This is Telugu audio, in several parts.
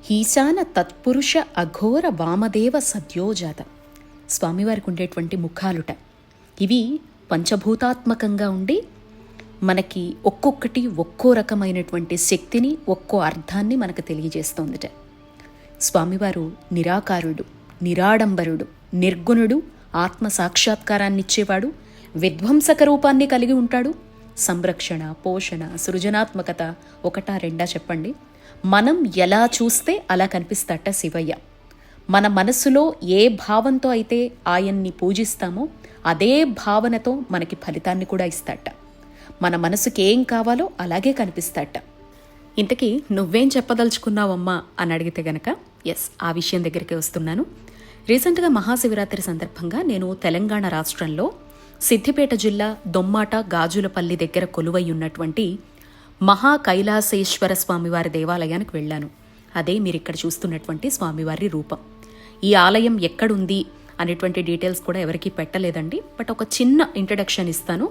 ఈశాన తత్పురుష అఘోర వామదేవ సద్యోజాత. స్వామివారికి ఉండేటువంటి ముఖాలుట ఇవి పంచభూతాత్మకంగా ఉండి మనకి ఒక్కొక్కటి ఒక్కో రకమైనటువంటి శక్తిని, ఒక్కో అర్థాన్ని మనకు తెలియజేస్తోందిట. స్వామివారు నిరాకారుడు, నిరాడంబరుడు, నిర్గుణుడు, ఆత్మ సాక్షాత్కారాన్నిచ్చేవాడు, విధ్వంసక రూపాన్ని కలిగి ఉంటాడు. సంరక్షణ, పోషణ, సృజనాత్మకత ఒకటా రెండా చెప్పండి. మనం ఎలా చూస్తే అలా కనిపిస్తాట శివయ్య. మన మనస్సులో ఏ భావంతో అయితే ఆయన్ని పూజిస్తామో అదే భావనతో మనకి ఫలితాన్ని కూడా ఇస్తాట. మన మనసుకి ఏం కావాలో అలాగే కనిపిస్తాట. ఇంతకీ నువ్వేం చెప్పదలుచుకున్నావమ్మా అని అడిగితే గనక ఆ విషయం దగ్గరికి వస్తున్నాను. రీసెంట్గా మహాశివరాత్రి సందర్భంగా నేను తెలంగాణ రాష్ట్రంలో సిద్దిపేట జిల్లా దొమ్మాట గాజులపల్లి దగ్గర కొలువై ఉన్నటువంటి మహా కైలాసేశ్వర స్వామివారి దేవాలయానికి వెళ్ళాను. అదే మీరు ఇక్కడ చూస్తున్నటువంటి స్వామివారి రూపం. ఈ ఆలయం ఎక్కడుంది అనేటువంటి డీటెయిల్స్ కూడా ఎవరికీ పెట్టలేదండి. బట్ ఒక చిన్న ఇంట్రడక్షన్ ఇస్తాను.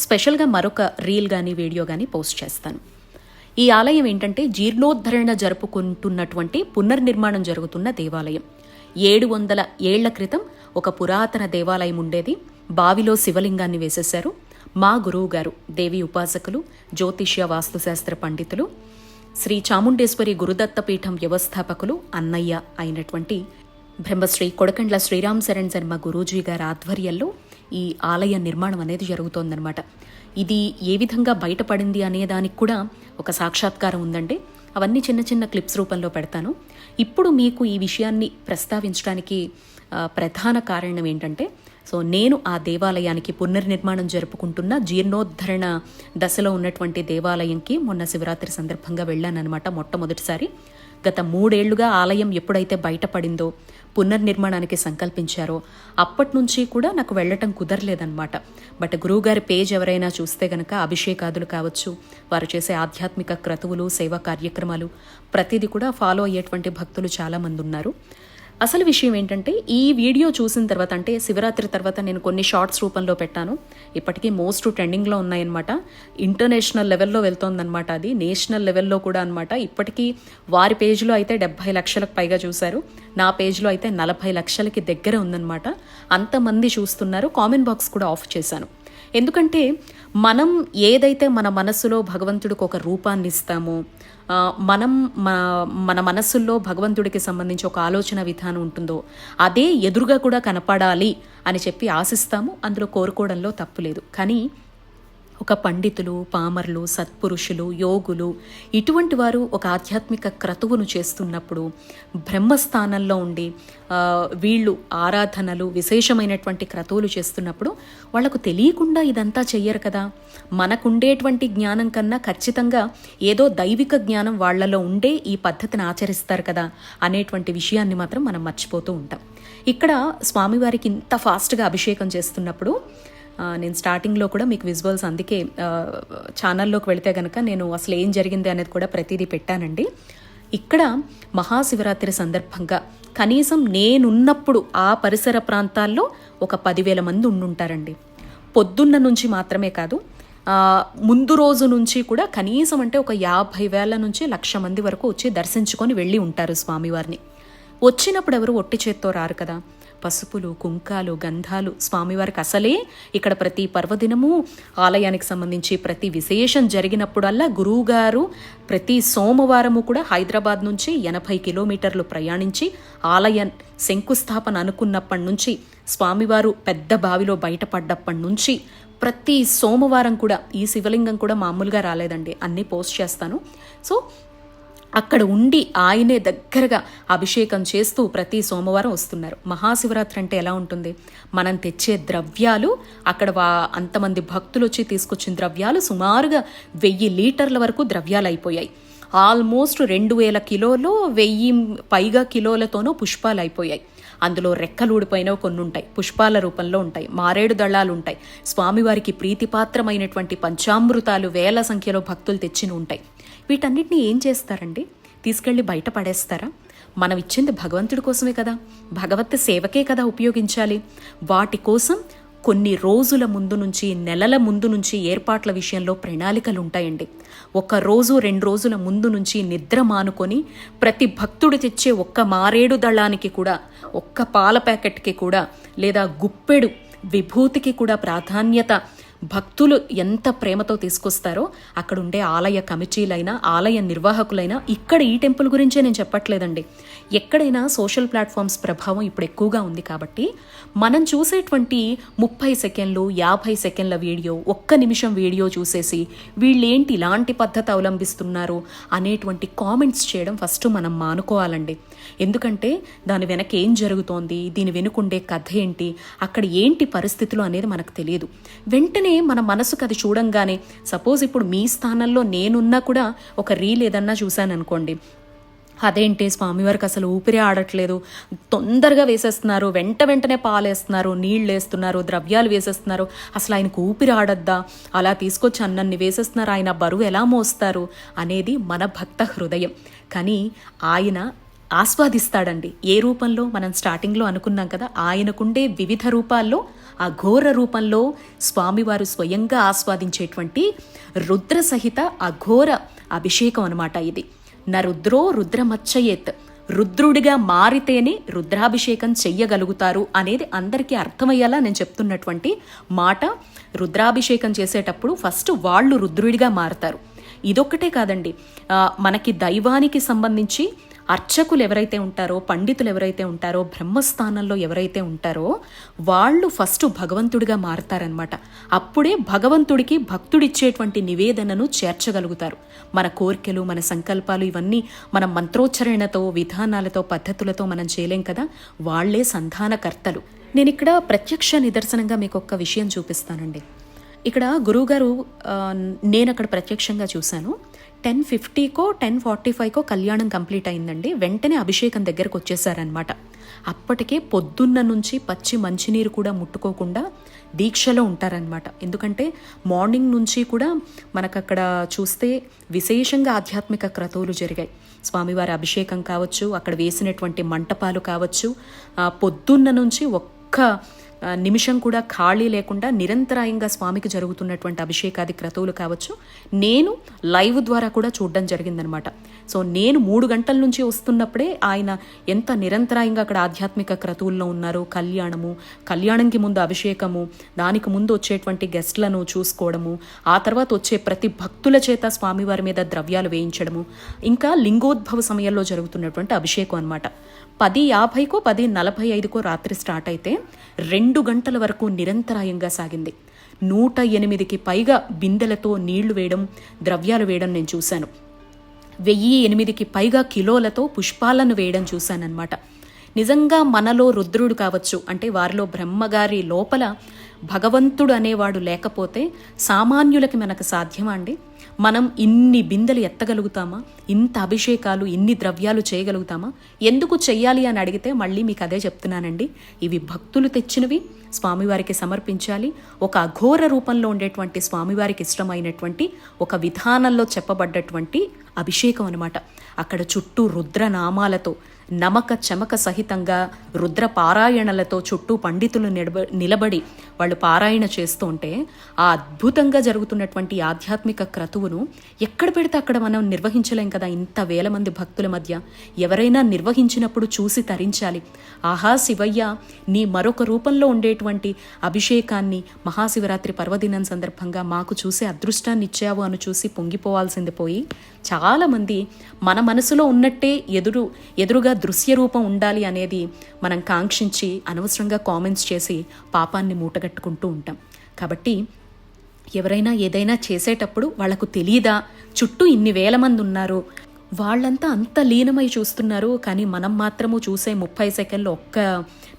స్పెషల్గా మరొక రీల్ కానీ వీడియో కానీ పోస్ట్ చేస్తాను. ఈ ఆలయం ఏంటంటే జీర్ణోద్ధరణ జరుపుకుంటున్నటువంటి పునర్నిర్మాణం జరుగుతున్న దేవాలయం. 700 ఏళ్ల క్రితం ఒక పురాతన దేవాలయం ఉండేది. బావిలో శివలింగాన్ని వేసేశారు. మా గురువు గారు, దేవి ఉపాసకులు, జ్యోతిష్య వాస్తుశాస్త్ర పండితులు, శ్రీ చాముండేశ్వరి గురుదత్తపీఠం వ్యవస్థాపకులు అన్నయ్య అయినటువంటి బ్రహ్మశ్రీ కొడకండ్ల శ్రీరామ్ శరణ్ శర్మ గురూజీ గారి ఆధ్వర్యంలో ఈ ఆలయ నిర్మాణం అనేది జరుగుతోందనమాట. ఇది ఏ విధంగా బయటపడింది అనే దానికి కూడా ఒక సాక్షాత్కారం ఉందండి. అవన్నీ చిన్న చిన్న క్లిప్స్ రూపంలో పెడతాను. ఇప్పుడు మీకు ఈ విషయాన్ని ప్రస్తావించడానికి ప్రధాన కారణం ఏంటంటే, నేను ఆ దేవాలయానికి పునర్నిర్మాణం జరుపుకుంటున్న జీర్ణోద్ధరణ దశలో ఉన్నటువంటి దేవాలయంకి మొన్న శివరాత్రి సందర్భంగా వెళ్ళానమాట. మొట్టమొదటిసారి గత 3 ఏళ్లుగా ఆలయం ఎప్పుడైతే బయటపడిందో, పునర్నిర్మాణానికి సంకల్పించారో అప్పటి నుంచి కూడా నాకు వెళ్ళటం కుదరలేదన్నమాట. బట్ గురువుగారి పేజ్ ఎవరైనా చూస్తే గనక అభిషేకాదులు కావచ్చు, వారు చేసే ఆధ్యాత్మిక క్రతువులు, సేవా కార్యక్రమాలు ప్రతిదీ కూడా ఫాలో అయ్యేటువంటి భక్తులు చాలామంది ఉన్నారు. అసలు విషయం ఏంటంటే, ఈ వీడియో చూసిన తర్వాత, అంటే శివరాత్రి తర్వాత నేను కొన్ని షార్ట్స్ రూపంలో పెట్టాను. ఇప్పటికీ మోస్ట్ ట్రెండింగ్లో ఉన్నాయన్నమాట. ఇంటర్నేషనల్ లెవెల్లో వెళ్తోందనమాట. అది నేషనల్ లెవెల్లో కూడా అనమాట. ఇప్పటికీ వారి పేజ్లో అయితే 70 లక్షలకు పైగా చూశారు. నా పేజ్లో అయితే 40 లక్షలకి దగ్గర ఉందన్నమాట. అంతమంది చూస్తున్నారు. కామెంట్ బాక్స్ కూడా ఆఫ్ చేశాను. ఎందుకంటే మనం ఏదైతే మన మనస్సులో భగవంతుడికి ఒక రూపాన్ని ఇస్తామో, మనం మన మనస్సుల్లో భగవంతుడికి సంబంధించి ఒక ఆలోచన విధానం ఉంటుందో అదే ఎదురుగా కూడా కనపడాలి అని చెప్పి ఆశిస్తాము. అందులో కోరుకోవడంలో తప్పు లేదు. కానీ ఒక పండితులు, పామరులు, సత్పురుషులు, యోగులు ఇటువంటి వారు ఒక ఆధ్యాత్మిక క్రతువును చేస్తున్నప్పుడు, బ్రహ్మస్థానంలో ఉండి వీళ్ళు ఆరాధనలు, విశేషమైనటువంటి క్రతువులు చేస్తున్నప్పుడు వాళ్లకు తెలియకుండా ఇదంతా చెయ్యరు కదా. మనకుండేటువంటి జ్ఞానం కన్నా ఖచ్చితంగా ఏదో దైవిక జ్ఞానం వాళ్లలో ఉండే ఈ పద్ధతిని ఆచరిస్తారు కదా అనేటువంటి విషయాన్ని మాత్రం మనం మర్చిపోతూ ఉంటాం. ఇక్కడ స్వామివారికి ఇంత ఫాస్ట్గా అభిషేకం చేస్తున్నప్పుడు నేను స్టార్టింగ్లో కూడా మీకు విజువల్స్, అందుకే ఛానల్లోకి వెళితే కనుక నేను అసలు ఏం జరిగింది అనేది కూడా ప్రతిదీ పెట్టానండి. ఇక్కడ మహాశివరాత్రి సందర్భంగా కనీసం నేనున్నప్పుడు ఆ పరిసర ప్రాంతాల్లో ఒక 10,000 మంది ఉండుంటారండి. పొద్దున్న నుంచి మాత్రమే కాదు, ముందు రోజు నుంచి కూడా కనీసం అంటే ఒక 50,000 నుంచి 1,00,000 మంది వరకు వచ్చి దర్శించుకొని వెళ్ళి ఉంటారు స్వామివారిని. వచ్చినప్పుడు ఎవరు ఒట్టి చేత్తో రారు కదా. పసుపులు, కుంకాలు, గంధాలు స్వామివారికి అసలే ఇక్కడ ప్రతి పర్వదినము ఆలయానికి సంబంధించి ప్రతి విశేషం జరిగినప్పుడల్లా గురువుగారు ప్రతి సోమవారము కూడా హైదరాబాద్ నుంచి 80 కిలోమీటర్లు ప్రయాణించి ఆలయ శంకుస్థాపన అనుకున్నప్పటి నుంచి, స్వామివారు పెద్ద బావిలో బయటపడ్డప్పటి నుంచి ప్రతి సోమవారం కూడా ఈ శివలింగం కూడా మామూలుగా రాలేదండి. అన్నీ పోస్ట్ చేస్తాను. అక్కడ ఉండి ఆయనే దగ్గరగా అభిషేకం చేస్తూ ప్రతి సోమవారం వస్తున్నారు. మహాశివరాత్రి అంటే ఎలా ఉంటుంది? మనం తెచ్చే ద్రవ్యాలు, అక్కడ అంతమంది భక్తులు వచ్చి తీసుకొచ్చిన ద్రవ్యాలు సుమారుగా 1000 లీటర్ల వరకు ద్రవ్యాలు అయిపోయాయి. ఆల్మోస్ట్ 2,000 కిలోలు, 1000 పైగా కిలోలతోనూ పుష్పాలు అయిపోయాయి. అందులో రెక్కలు ఊడిపోయినవి కొన్ని ఉంటాయి, పుష్పాల రూపంలో ఉంటాయి, మారేడు దళాలు ఉంటాయి, స్వామివారికి ప్రీతిపాత్రమైనటువంటి పంచామృతాలు వేల సంఖ్యలో భక్తులు తెచ్చిన ఉంటాయి. వీటన్నిటిని ఏం చేస్తారండి? తీసుకెళ్లి బయట పడేస్తారా? మనం ఇచ్చింది భగవంతుడి కోసమే కదా, భగవత్ సేవకే కదా ఉపయోగించాలి. వాటి కోసం కొన్ని రోజుల ముందు నుంచి, నెలల ముందు నుంచి ఏర్పాట్ల విషయంలో ప్రణాళికలు ఉంటాయండి. 1 రోజు 2 రోజుల ముందు నుంచి నిద్ర మానుకొని ప్రతి భక్తుడు తెచ్చే ఒక్క మారేడు దళానికి కూడా, ఒక్క పాల ప్యాకెట్కి కూడా, లేదా గుప్పెడు విభూతికి కూడా ప్రాధాన్యత భక్తులు ఎంత ప్రేమతో తీసుకొస్తారో అక్కడ ఉండే ఆలయ కమిటీలైనా, ఆలయ నిర్వాహకులైనా, ఇక్కడ ఈ టెంపుల్ గురించే నేను చెప్పట్లేదండి, ఎక్కడైనా సోషల్ ప్లాట్ఫామ్స్ ప్రభావం ఇప్పుడు ఎక్కువగా ఉంది. కాబట్టి మనం చూసేటువంటి 30 సెకండ్లు 50 సెకండ్ల వీడియో, 1 నిమిషం వీడియో చూసేసి వీళ్ళేంటి ఇలాంటి పద్ధతి అవలంబిస్తున్నారు అనేటువంటి కామెంట్స్ చేయడం ఫస్ట్ మనం మానుకోవాలండి. ఎందుకంటే దాని వెనక ఏం జరుగుతోంది, దీని వెనుకుండే కథ ఏంటి, అక్కడ ఏంటి పరిస్థితులు అనేది మనకు తెలియదు. వెంటనే మన మనసుకు అది చూడంగానే, సపోజ్ ఇప్పుడు మీ స్థానంలో నేనున్నా కూడా ఒక రీల్ ఏదన్నా చూశాను అనుకోండి, అదేంటి స్వామివారికి అసలు ఊపిరే ఆడట్లేదు, తొందరగా వేసేస్తున్నారు, వెంటనే పాలేస్తున్నారు, నీళ్ళు వేస్తున్నారు, ద్రవ్యాలు వేసేస్తున్నారు, అసలు ఆయనకు ఊపిరి ఆడద్దా, అలా తీసుకొచ్చి అన్నన్ని వేసేస్తున్నారు, ఆయన బరువు ఎలా మోస్తారు అనేది మన భక్త హృదయం. కానీ ఆయన ఆస్వాదిస్తాడండి. ఏ రూపంలో? మనం స్టార్టింగ్లో అనుకున్నాం కదా, ఆయనకుండే వివిధ రూపాల్లో ఆ ఘోర రూపంలో స్వామివారు స్వయంగా ఆస్వాదించేటువంటి రుద్ర సహిత అఘోర అభిషేకం అనమాట ఇది. నరుద్రో రుద్రమచ్చయేత్, రుద్రుడిగా మారితేనే రుద్రాభిషేకం చెయ్యగలుగుతారు అనేది అందరికీ అర్థమయ్యేలా నేను చెప్తున్నటువంటి మాట. రుద్రాభిషేకం చేసేటప్పుడు ఫస్ట్ వాళ్ళు రుద్రుడిగా మారతారు. ఇదొక్కటే కాదండి, మనకి దైవానికి సంబంధించి అర్చకులు ఎవరైతే ఉంటారో, పండితులు ఎవరైతే ఉంటారో, బ్రహ్మస్థానంలో ఎవరైతే ఉంటారో వాళ్ళు ఫస్ట్ భగవంతుడిగా మారతారనమాట. అప్పుడే భగవంతుడికి భక్తుడిచ్చేటువంటి నివేదనను చేర్చగలుగుతారు. మన కోరికలు, మన సంకల్పాలు ఇవన్నీ మన మంత్రోచ్చరణతో, విధానాలతో, పద్ధతులతో మనం చేయలేం కదా, వాళ్లే సంధానకర్తలు. నేను ఇక్కడ ప్రత్యక్ష నిదర్శనంగా మీకు ఒక్క విషయం చూపిస్తానండి. ఇక్కడ గురువుగారు, నేను అక్కడ ప్రత్యక్షంగా చూశాను. 10:50కో 10:45కో కళ్యాణం కంప్లీట్ అయిందండి. వెంటనే అభిషేకం దగ్గరకు వచ్చేసారనమాట. అప్పటికే పొద్దున్న నుంచి పచ్చి మంచినీరు కూడా ముట్టుకోకుండా దీక్షలో ఉంటారనమాట. ఎందుకంటే మార్నింగ్ నుంచి కూడా మనకు అక్కడ చూస్తే విశేషంగా ఆధ్యాత్మిక క్రతువులు జరిగాయి. స్వామివారి అభిషేకం కావచ్చు, అక్కడ వేసినటువంటి మంటపాలు కావచ్చు, పొద్దున్న నుంచి ఒక్క నిమిషం కూడా ఖాళీ లేకుండా నిరంతరాయంగా స్వామికి జరుగుతున్నటువంటి అభిషేకాది క్రతువులు కావచ్చు, నేను లైవ్ ద్వారా కూడా చూడడం జరిగిందనమాట. సో నేను 3 గంటల నుంచి వస్తున్నప్పుడే ఆయన ఎంత నిరంతరాయంగా అక్కడ ఆధ్యాత్మిక క్రతువుల్లో ఉన్నారు. కళ్యాణంకి ముందు అభిషేకము, దానికి ముందు వచ్చేటువంటి గెస్ట్లను చూసుకోవడము, ఆ తర్వాత వచ్చే ప్రతి భక్తుల చేత స్వామివారి మీద ద్రవ్యాలు వేయించడము, ఇంకా లింగోద్భవ సమయంలో జరుగుతున్నటువంటి అభిషేకం అనమాట. 10:50కో 10:45కో రాత్రి స్టార్ట్ అయితే 2 గంటల వరకు నిరంతరాయంగా సాగింది. 108కి పైగా బిందెలతో నీళ్లు వేయడం, ద్రవ్యాలు వేయడం నేను చూశాను. 1008కి పైగా కిలోలతో పుష్పాలను వేయడం చూశానన్నమాట. నిజంగా మనలో రుద్రుడు కావచ్చు, అంటే వారిలో బ్రహ్మగారి లోపల భగవంతుడు అనేవాడు లేకపోతే సామాన్యులకి మనకు సాధ్యమా అండి? మనం ఇన్ని బిందెలు ఎత్తగలుగుతామా? ఇంత అభిషేకాలు, ఇన్ని ద్రవ్యాలు చేయగలుగుతామా? ఎందుకు చెయ్యాలి అని అడిగితే మళ్ళీ మీకు అదే చెప్తున్నానండి. ఇవి భక్తులు తెచ్చినవి, స్వామివారికి సమర్పించాలి. ఒక అఘోర రూపంలో ఉండేటువంటి స్వామివారికి ఇష్టమైనటువంటి ఒక విధానంలో చెప్పబడ్డటువంటి అభిషేకం అనమాట. అక్కడ చుట్టూ రుద్రనామాలతో, నమక చమక సహితంగా రుద్ర పారాయణలతో చుట్టూ పండితులు నిలబడి వాళ్ళు పారాయణ చేస్తూ ఉంటే ఆ అద్భుతంగా జరుగుతున్నటువంటి ఆధ్యాత్మిక క్రతువును ఎక్కడ పెడితే అక్కడ మనం నిర్వహించలేం కదా. ఇంత వేల మంది భక్తుల మధ్య ఎవరైనా నిర్వహించినప్పుడు చూసి తరించాలి. ఆహా శివయ్య, నీ మరొక రూపంలో ఉండేటువంటి అభిషేకాన్ని మహాశివరాత్రి పర్వదినం సందర్భంగా మాకు చూసే అదృష్టాన్ని ఇచ్చావు అని చూసి పొంగిపోవాల్సింది పోయి, చాలామంది మన మనసులో ఉన్నట్టే ఎదురుగా దృశ్య రూపం ఉండాలి అనేది మనం కాంక్షించి అనవసరంగా కామెంట్స్ చేసి పాపాన్ని మూటగట్టుకుంటూ ఉంటాం. కాబట్టి ఎవరైనా ఏదైనా చేసేటప్పుడు వాళ్లకు తెలియదా చుట్టూ ఇన్ని వేల మంది ఉన్నారు, వాళ్ళంతా అంత లీనమై చూస్తున్నారు, కానీ మనం మాత్రము చూసే 30 సెకండ్లు 1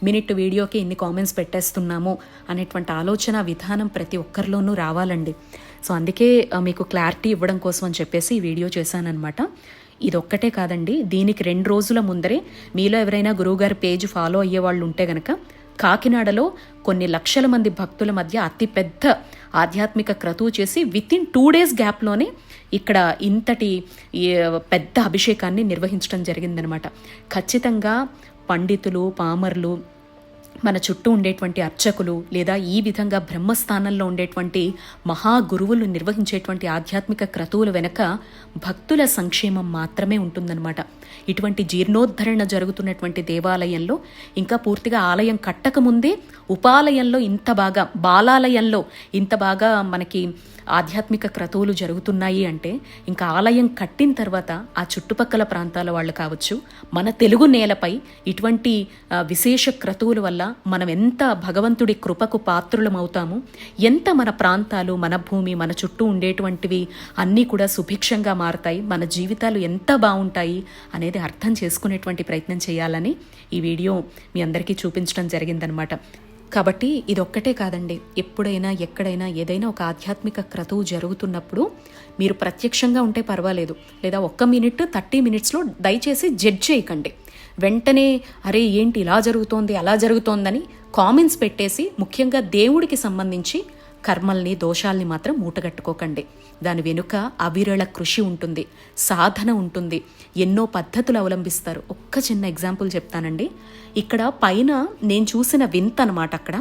మినిట్ వీడియోకి ఇన్ని కామెంట్స్ పెట్టేస్తున్నాము అనేటువంటి ఆలోచన విధానం ప్రతి ఒక్కరిలోనూ రావాలండి. సో అందుకే మీకు క్లారిటీ ఇవ్వడం కోసం అని చెప్పేసి ఈ వీడియో చేశానన్నమాట. ఇదొక్కటే కాదండి, దీనికి 2 రోజుల ముందరే మీలో ఎవరైనా గురువుగారి పేజ్ ఫాలో అయ్యే వాళ్ళు ఉంటే గనక కాకినాడలో కొన్ని లక్షల మంది భక్తుల మధ్య అతి పెద్ద ఆధ్యాత్మిక క్రతువు చేసి వితిన్ 2 days గ్యాప్లోనే ఇక్కడ ఇంతటి పెద్ద అభిషేకాన్ని నిర్వహించడం జరిగిందనమాట. ఖచ్చితంగా పండితులు, పామర్లు, మన చుట్టూ ఉండేటువంటి అర్చకులు లేదా ఈ విధంగా బ్రహ్మస్థానంలో ఉండేటువంటి మహాగురువులు నిర్వహించేటువంటి ఆధ్యాత్మిక క్రతువుల వెనక భక్తుల సంక్షేమం మాత్రమే ఉంటుందన్నమాట. ఇటువంటి జీర్ణోద్ధరణ జరుగుతున్నటువంటి దేవాలయంలో ఇంకా పూర్తిగా ఆలయం కట్టకముందే ఉపాలయంలో ఇంత బాగా, బాలాలయంలో ఇంత బాగా మనకి ఆధ్యాత్మిక క్రతువులు జరుగుతున్నాయి అంటే ఇంకా ఆలయం కట్టిన తర్వాత ఆ చుట్టుపక్కల ప్రాంతాల వాళ్ళు కావచ్చు, మన తెలుగు నేలపై ఇటువంటి విశేష క్రతువుల వల్ల మనం ఎంత భగవంతుడి కృపకు పాత్రులమవుతాము, ఎంత మన ప్రాంతాలు, మన భూమి, మన చుట్టూ ఉండేటువంటివి అన్నీ కూడా సుభిక్షంగా మారతాయి, మన జీవితాలు ఎంత బాగుంటాయి అనేది అర్థం చేసుకునేటువంటి ప్రయత్నం చేయాలని ఈ వీడియో మీ అందరికీ చూపించడం జరిగిందనమాట. కాబట్టి ఇదొక్కటే కాదండి, ఎప్పుడైనా ఎక్కడైనా ఏదైనా ఒక ఆధ్యాత్మిక క్రతువు జరుగుతున్నప్పుడు మీరు ప్రత్యక్షంగా ఉంటే పర్వాలేదు, లేదా 1 మినిట్ 30 మినిట్స్లో దయచేసి జడ్జ్ చేయకండి. వెంటనే అరే ఏంటి ఇలా జరుగుతోంది అలా జరుగుతోందని కామెంట్స్ పెట్టేసి ముఖ్యంగా దేవుడికి సంబంధించి కర్మల్ని, దోషాల్ని మాత్రం మూటగట్టుకోకండి. దాని వెనుక అవిరళ కృషి ఉంటుంది, సాధన ఉంటుంది, ఎన్నో పద్ధతులు అవలంబిస్తారు. ఒక్క చిన్న ఎగ్జాంపుల్ చెప్తానండి. ఇక్కడ పైన నేను చూసిన వింత అనమాట. అక్కడ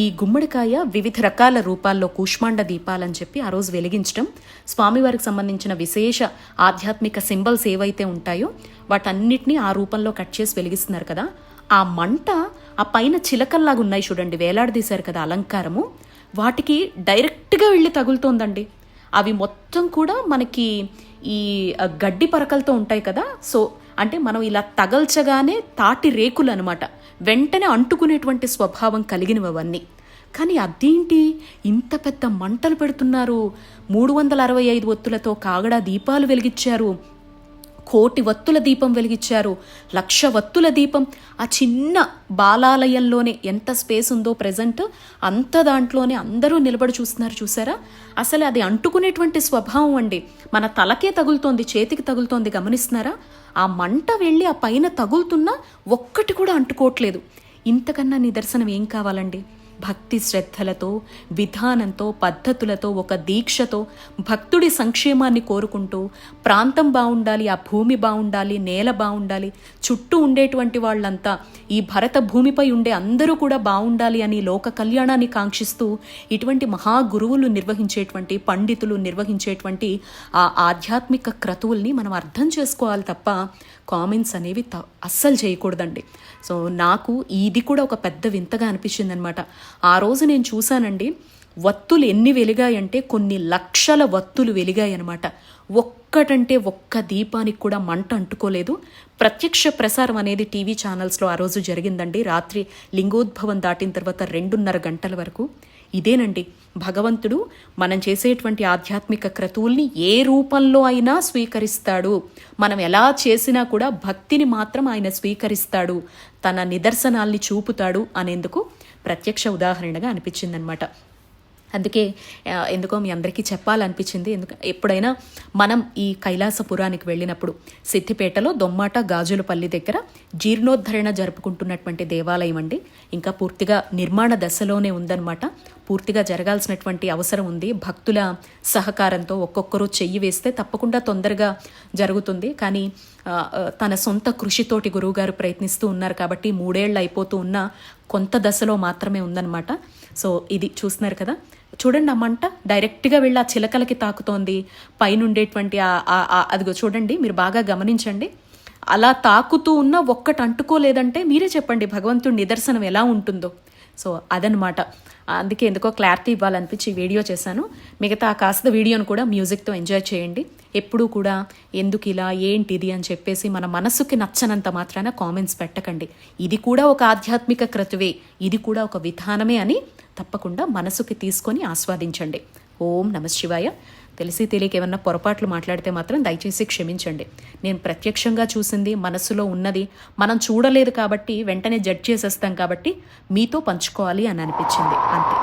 ఈ గుమ్మడికాయ వివిధ రకాల రూపాల్లో కూష్మాండ దీపాలని చెప్పి ఆ రోజు వెలిగించడం, స్వామివారికి సంబంధించిన విశేష ఆధ్యాత్మిక సింబల్స్ ఏవైతే ఉంటాయో వాటన్నిటినీ ఆ రూపంలో కట్ చేసి వెలిగిస్తున్నారు కదా. ఆ మంట ఆ పైన చిలకల్లాగా ఉన్నాయి చూడండి, వేలాడదీశారు కదా అలంకారము, వాటికి డైరెక్ట్గా వెళ్ళి తగులుతోందండి. అవి మొత్తం కూడా మనకి ఈ గడ్డి పరకలతో ఉంటాయి కదా, సో అంటే మనం ఇలా తగల్చగానే తాటి రేకులు అనమాట, వెంటనే అంటుకునేటువంటి స్వభావం కలిగినవి అవన్నీ. కానీ అదేంటి ఇంత పెద్ద మంటలు పెడుతున్నారు, 365 ఒత్తులతో కాగడా దీపాలు వెలిగించారు, 1,000,000 వత్తుల దీపం వెలిగించారు, 1,00,000 వత్తుల దీపం. ఆ చిన్న బాలాలయంలోనే ఎంత స్పేస్ ఉందో ప్రెజెంట్ అంత దాంట్లోనే అందరూ నిలబడి చూస్తున్నారు చూసారా. అసలు అది అంటుకునేటువంటి స్వభావం అండి, మన తలకే తగులుతోంది, చేతికి తగులుతోంది, గమనిస్తున్నారా. ఆ మంట వెళ్ళి ఆ పైన తగులుతున్నా ఒక్కటి కూడా అంటుకోవట్లేదు. ఇంతకన్నా నిదర్శనం ఏం కావాలండి. భక్తి శ్రద్ధలతో, విధానంతో, పద్ధతులతో, ఒక దీక్షతో భక్తుడి సంక్షేమాన్ని కోరుకుంటూ ప్రాంతం బాగుండాలి, ఆ భూమి బాగుండాలి, నేల బాగుండాలి, చుట్టూ ఉండేటువంటి వాళ్ళంతా ఈ భరత భూమిపై ఉండే అందరూ కూడా బాగుండాలి అని లోక కళ్యాణాన్ని కాంక్షిస్తూ ఇటువంటి మహాగురువులు నిర్వహించేటువంటి, పండితులు నిర్వహించేటువంటి ఆ ఆధ్యాత్మిక క్రతువుల్ని మనం అర్థం చేసుకోవాలి తప్ప కామెంట్స్ అనేవి అస్సలు చేయకూడదండి. సో నాకు ఇది కూడా ఒక పెద్ద వింతగా అనిపించింది అనమాట. ఆ రోజు నేను చూశానండి, వత్తులు ఎన్ని వెలిగాయంటే కొన్ని లక్షల వత్తులు వెలిగాయి అనమాట. ఒక్కటంటే ఒక్క దీపానికి కూడా మంట అంటుకోలేదు. ప్రత్యక్ష ప్రసారం అనేది టీవీ ఛానల్స్లో ఆ రోజు జరిగిందండి. రాత్రి లింగోద్భవం దాటిన తర్వాత 2:30 గంటల వరకు. ఇదేనండి భగవంతుడు మనం చేసేటువంటి ఆధ్యాత్మిక క్రతువుల్ని ఏ రూపంలో అయినా స్వీకరిస్తాడు. మనం ఎలా చేసినా కూడా భక్తిని మాత్రం ఆయన స్వీకరిస్తాడు, తన నిదర్శనాల్ని చూపుతాడు అనేందుకు ప్రత్యక్ష ఉదాహరణగా అనిపించిందనమాట. అందుకే ఎందుకో మీ అందరికీ చెప్పాలనిపించింది. ఎప్పుడైనా మనం ఈ కైలాసపురానికి వెళ్ళినప్పుడు సిద్దిపేటలో దొమ్మాట గాజులపల్లి దగ్గర జీర్ణోద్ధరణ జరుపుకుంటున్నటువంటి దేవాలయం అండి. ఇంకా పూర్తిగా నిర్మాణ దశలోనే ఉందన్నమాట. పూర్తిగా జరగాల్సినటువంటి అవసరం ఉంది. భక్తుల సహకారంతో ఒక్కొక్కరు చెయ్యి వేస్తే తప్పకుండా తొందరగా జరుగుతుంది. కానీ తన సొంత కృషితోటి గురువుగారు ప్రయత్నిస్తూ ఉన్నారు కాబట్టి 3 ఏళ్ళు అయిపోతూ ఉన్న కొంత దశలో మాత్రమే ఉందన్నమాట. సో ఇది చూస్తున్నారు కదా, చూడండి ఆ మంట డైరెక్ట్గా వెళ్ళి ఆ చిలకలకి తాకుతోంది. పైన ఉండేటువంటి అదిగో చూడండి, మీరు బాగా గమనించండి. అలా తాకుతూ ఉన్న ఒక్కటి అంటుకోలేదంటే మీరే చెప్పండి భగవంతుడి నిదర్శనం ఎలా ఉంటుందో. సో అదనమాట. అందుకే ఎందుకో క్లారిటీ ఇవ్వాలనిపించి వీడియో చేశాను. మిగతా కాస్త వీడియోను కూడా మ్యూజిక్తో ఎంజాయ్ చేయండి. ఎప్పుడూ కూడా ఎందుకు ఇలా, ఏంటిది అని చెప్పేసి మన మనసుకి నచ్చనంత మాత్రాన కామెంట్స్ పెట్టకండి. ఇది కూడా ఒక ఆధ్యాత్మిక క్రతువే, ఇది కూడా ఒక విధానమే అని తప్పకుండా మనసుకి తీసుకొని ఆస్వాదించండి. ఓం నమః శివాయ. తెలిసి తెలియక ఏమన్నా పొరపాట్లు మాట్లాడితే మాత్రం దయచేసి క్షమించండి. నేను ప్రత్యక్షంగా చూసింది, మనసులో ఉన్నది మనం చూడలేదు కాబట్టి వెంటనే జడ్జ్ చేసేస్తాం కాబట్టి మీతో పంచుకోవాలి అని అనిపించింది అంతే.